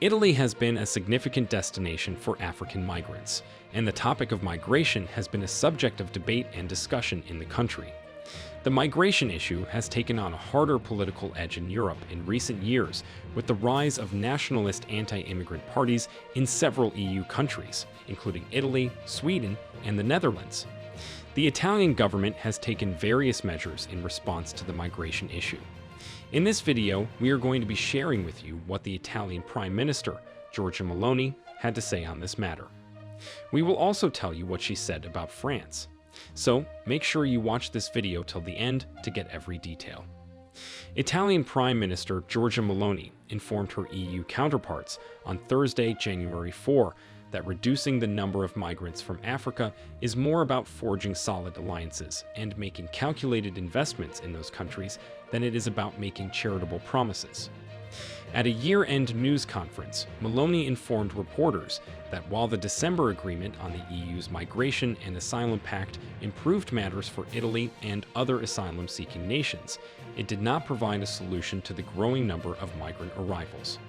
Italy has been a significant destination for African migrants, and the topic of migration has been a subject of debate and discussion in the country. The migration issue has taken on a harder political edge in Europe in recent years, with the rise of nationalist anti-immigrant parties in several EU countries, including Italy, Sweden, and the Netherlands. The Italian government has taken various measures in response to the migration issue. In this video, we are going to be sharing with you what the Italian Prime Minister, Giorgia Meloni, had to say on this matter. We will also tell you what she said about France. So, make sure you watch this video till the end to get every detail. Italian Prime Minister Giorgia Meloni informed her EU counterparts on Thursday, January 4, that reducing the number of migrants from Africa is more about forging solid alliances and making calculated investments in those countries than it is about making charitable promises. At a year-end news conference, Meloni informed reporters that while the December agreement on the EU's Migration and Asylum Pact improved matters for Italy and other asylum-seeking nations, it did not provide a solution to the growing number of migrant arrivals.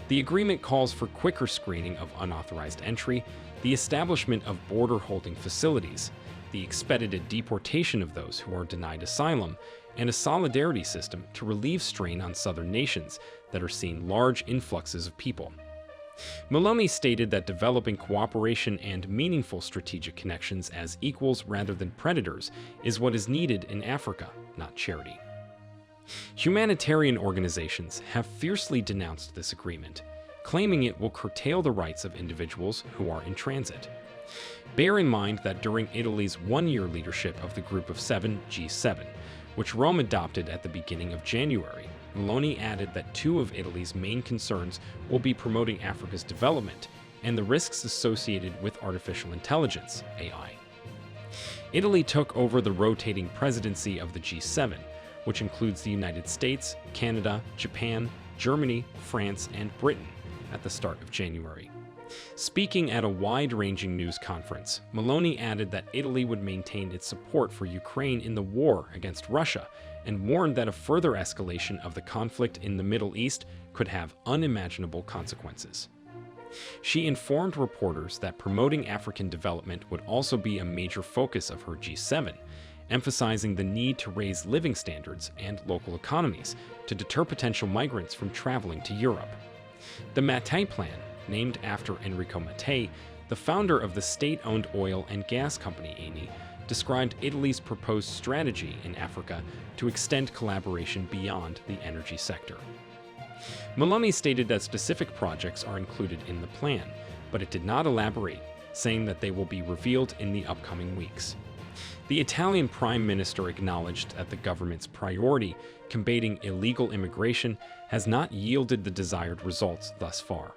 The agreement calls for quicker screening of unauthorized entry, the establishment of border-holding facilities, the expedited deportation of those who are denied asylum, and a solidarity system to relieve strain on southern nations that are seeing large influxes of people. Meloni stated that developing cooperation and meaningful strategic connections as equals rather than predators is what is needed in Africa, not charity. Humanitarian organizations have fiercely denounced this agreement, claiming it will curtail the rights of individuals who are in transit. Bear in mind that during Italy's one-year leadership of the Group of Seven, G7, which Rome adopted at the beginning of January, Meloni added that two of Italy's main concerns will be promoting Africa's development and the risks associated with artificial intelligence, AI. Italy took over the rotating presidency of the G7, which includes the United States, Canada, Japan, Germany, France, and Britain, at the start of January. Speaking at a wide-ranging news conference, Meloni added that Italy would maintain its support for Ukraine in the war against Russia and warned that a further escalation of the conflict in the Middle East could have unimaginable consequences. She informed reporters that promoting African development would also be a major focus of her G7, emphasizing the need to raise living standards and local economies to deter potential migrants from traveling to Europe. The Mattei Plan, named after Enrico Mattei, the founder of the state-owned oil and gas company Eni, described Italy's proposed strategy in Africa to extend collaboration beyond the energy sector. Meloni stated that specific projects are included in the plan, but it did not elaborate, saying that they will be revealed in the upcoming weeks. The Italian Prime Minister acknowledged that the government's priority, combating illegal immigration, has not yielded the desired results thus far.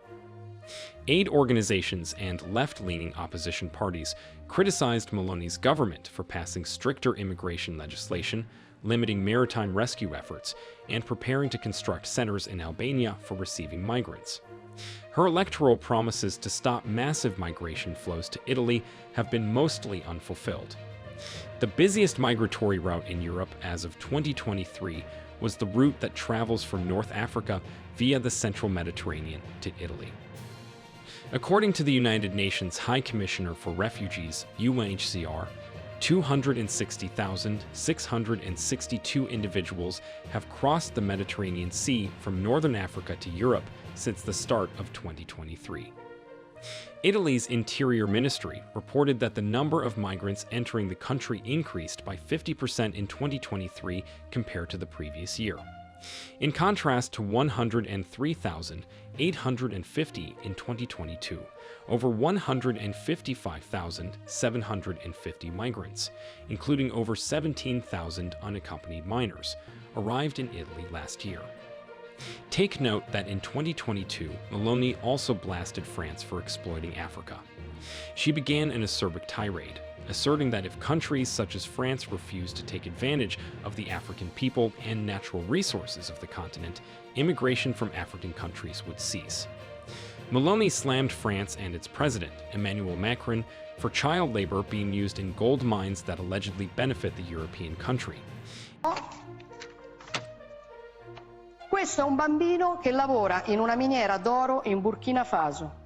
Aid organizations and left-leaning opposition parties criticized Meloni's government for passing stricter immigration legislation, limiting maritime rescue efforts, and preparing to construct centers in Albania for receiving migrants. Her electoral promises to stop massive migration flows to Italy have been mostly unfulfilled. The busiest migratory route in Europe as of 2023 was the route that travels from North Africa via the central Mediterranean to Italy. According to the United Nations High Commissioner for Refugees, UNHCR, 260,662 individuals have crossed the Mediterranean Sea from northern Africa to Europe since the start of 2023. Italy's Interior Ministry reported that the number of migrants entering the country increased by 50% in 2023 compared to the previous year. In contrast to 103,850 in 2022, over 155,750 migrants, including over 17,000 unaccompanied minors, arrived in Italy last year. Take note that in 2022, Meloni also blasted France for exploiting Africa. She began an acerbic tirade, asserting that if countries such as France refuse to take advantage of the African people and natural resources of the continent, immigration from African countries would cease. Meloni slammed France and its president, Emmanuel Macron, for child labor being used in gold mines that allegedly benefit the European country. Questo è un bambino che lavora in una miniera d'oro in Burkina Faso.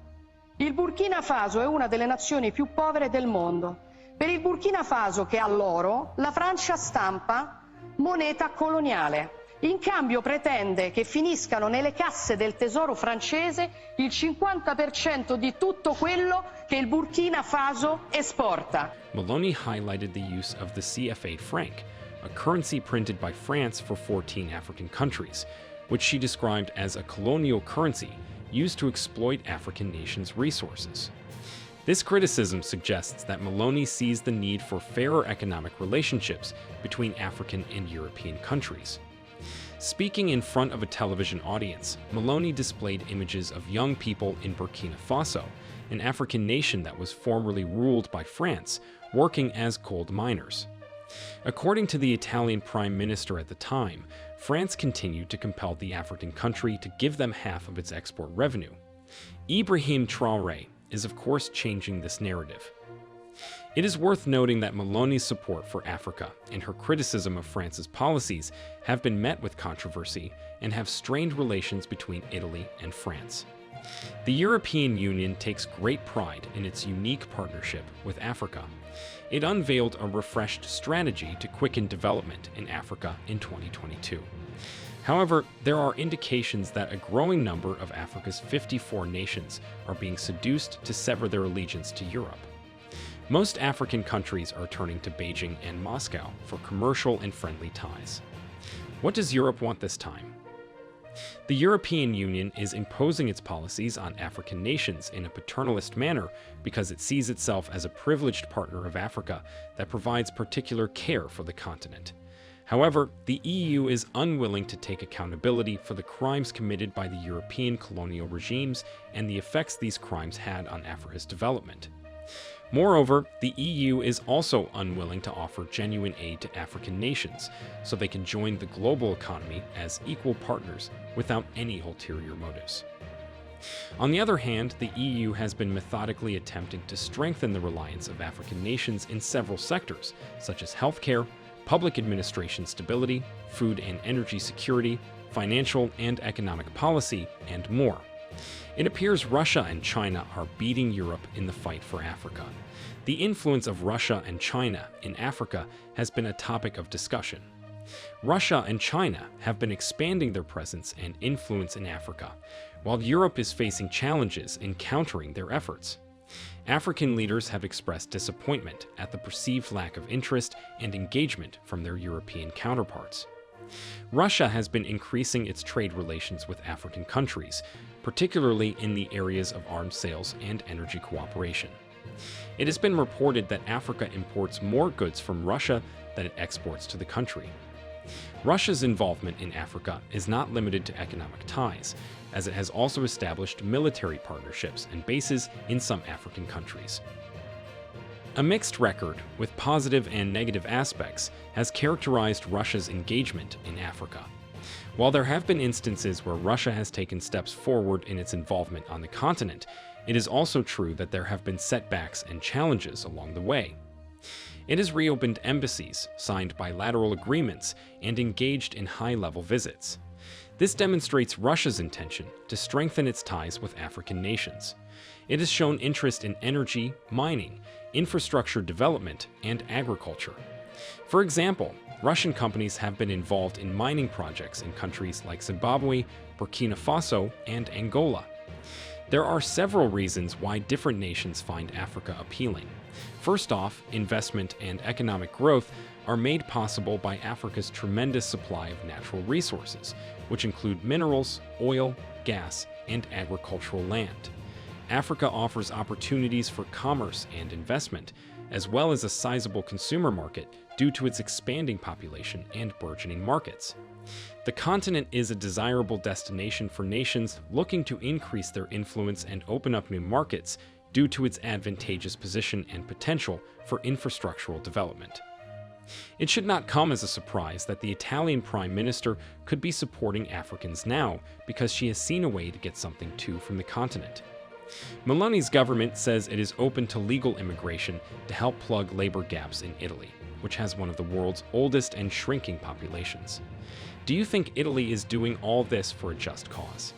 Il Burkina Faso è una delle nazioni più povere del mondo. Per il Burkina Faso, che ha l'oro, la Francia stampa moneta coloniale. In cambio pretende che finiscano nelle casse del tesoro francese il 50% di tutto quello che il Burkina Faso esporta. Meloni highlighted the use of the CFA franc, a currency printed by France for 14 African countries, which she described as a colonial currency used to exploit African nations' resources. This criticism suggests that Meloni sees the need for fairer economic relationships between African and European countries. Speaking in front of a television audience, Meloni displayed images of young people in Burkina Faso, an African nation that was formerly ruled by France, working as gold miners. According to the Italian Prime Minister at the time, France continued to compel the African country to give them half of its export revenue. Ibrahim Traoré is of course changing this narrative. It is worth noting that Meloni's support for Africa and her criticism of France's policies have been met with controversy and have strained relations between Italy and France. The European Union takes great pride in its unique partnership with Africa. It unveiled a refreshed strategy to quicken development in Africa in 2022. However, there are indications that a growing number of Africa's 54 nations are being seduced to sever their allegiance to Europe. Most African countries are turning to Beijing and Moscow for commercial and friendly ties. What does Europe want this time? The European Union is imposing its policies on African nations in a paternalist manner because it sees itself as a privileged partner of Africa that provides particular care for the continent. However, the EU is unwilling to take accountability for the crimes committed by the European colonial regimes and the effects these crimes had on Africa's development. Moreover, the EU is also unwilling to offer genuine aid to African nations so they can join the global economy as equal partners without any ulterior motives. On the other hand, the EU has been methodically attempting to strengthen the reliance of African nations in several sectors, such as healthcare, public administration stability, food and energy security, financial and economic policy, and more. It appears Russia and China are beating Europe in the fight for Africa. The influence of Russia and China in Africa has been a topic of discussion. Russia and China have been expanding their presence and influence in Africa, while Europe is facing challenges in countering their efforts. African leaders have expressed disappointment at the perceived lack of interest and engagement from their European counterparts. Russia has been increasing its trade relations with African countries, particularly in the areas of arms sales and energy cooperation. It has been reported that Africa imports more goods from Russia than it exports to the country. Russia's involvement in Africa is not limited to economic ties, as it has also established military partnerships and bases in some African countries. A mixed record, with positive and negative aspects, has characterized Russia's engagement in Africa. While there have been instances where Russia has taken steps forward in its involvement on the continent, it is also true that there have been setbacks and challenges along the way. It has reopened embassies, signed bilateral agreements, and engaged in high-level visits. This demonstrates Russia's intention to strengthen its ties with African nations. It has shown interest in energy, mining, infrastructure development, and agriculture. For example, Russian companies have been involved in mining projects in countries like Zimbabwe, Burkina Faso, and Angola. There are several reasons why different nations find Africa appealing. First off, investment and economic growth are made possible by Africa's tremendous supply of natural resources, which include minerals, oil, gas, and agricultural land. Africa offers opportunities for commerce and investment, as well as a sizable consumer market due to its expanding population and burgeoning markets. The continent is a desirable destination for nations looking to increase their influence and open up new markets due to its advantageous position and potential for infrastructural development. It should not come as a surprise that the Italian Prime Minister could be supporting Africans now because she has seen a way to get something too from the continent. Meloni's government says it is open to legal immigration to help plug labor gaps in Italy, which has one of the world's oldest and shrinking populations. Do you think Italy is doing all this for a just cause?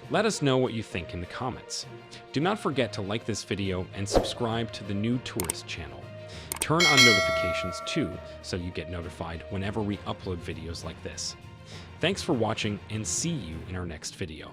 Let us know what you think in the comments. Do not forget to like this video and subscribe to the New Tourist channel. Turn on notifications too, so you get notified whenever we upload videos like this. Thanks for watching, and see you in our next video.